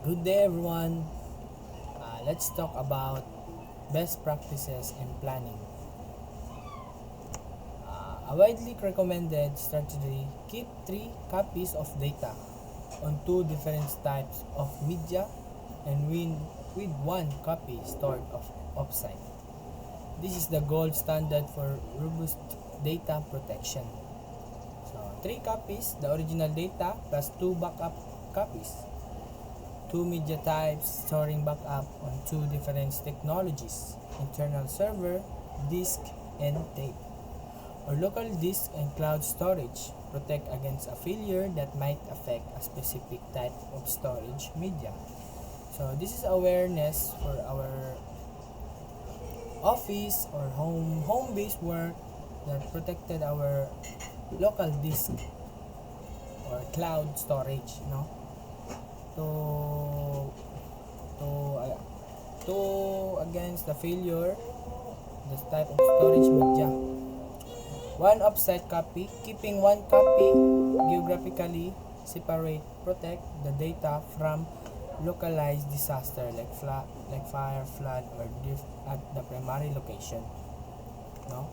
Good day, everyone. Let's talk about best practices in planning. A widely recommended strategy: keep three copies of data on two different types of media and with one copy stored offsite. This is the gold standard for robust data protection. So, three copies: the original data plus two backup copies. Two media types storing backup on two different technologies: internal server, disk, and tape, or local disk and cloud storage. Protect against a failure that might affect a specific type of storage media. So this is awareness for our office or home-based work that protected our local disk or cloud storage, to to uh, to against the failure this type of storage media. One offsite copy: keeping one copy geographically separate protect the data from localized disaster like fire, flood, or drift at the primary location. No.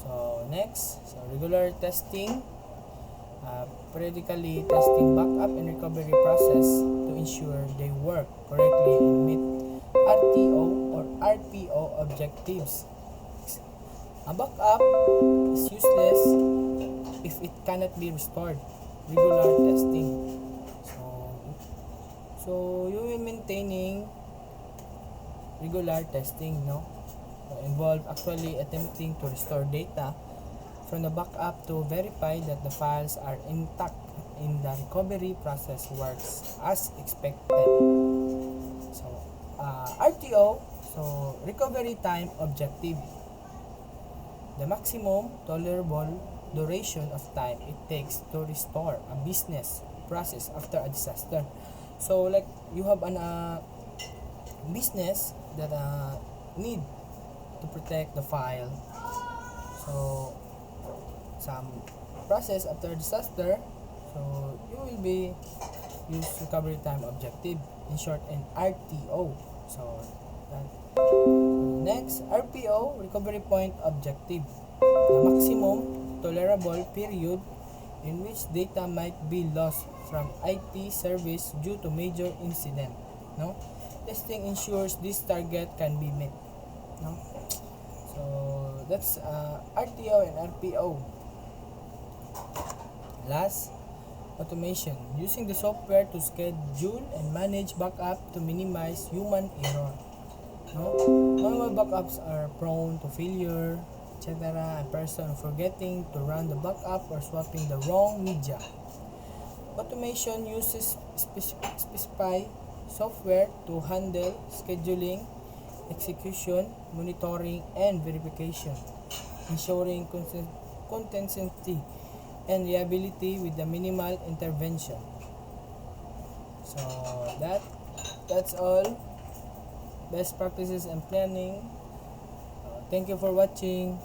So next, regular testing. Periodically testing backup and recovery process to ensure they work correctly and meet RTO or RPO objectives. A backup is useless if it cannot be restored. Regular testing. So, so you will maintaining regular testing, involve actually attempting to restore data from the backup to verify that the files are intact in the recovery process works as expected. So, RTO, so recovery time objective. The maximum tolerable duration of time it takes to restore a business process after a disaster. So, like you have an business that need to protect the file. So, some process after disaster, so you will be use recovery time objective, in short, an RTO. So next, RPO, recovery point objective. The maximum tolerable period in which data might be lost from IT service due to major incident. Testing ensures this target can be met. So that's RTO and RPO. Last, automation. Using the software to schedule and manage backup to minimize human error. Normal backups are prone to failure, etc. A person forgetting to run the backup or swapping the wrong media. Automation uses specified software to handle scheduling, execution, monitoring, and verification, ensuring consistency and reliability with the minimal intervention. So that's all. Best practices and planning. Thank you for watching.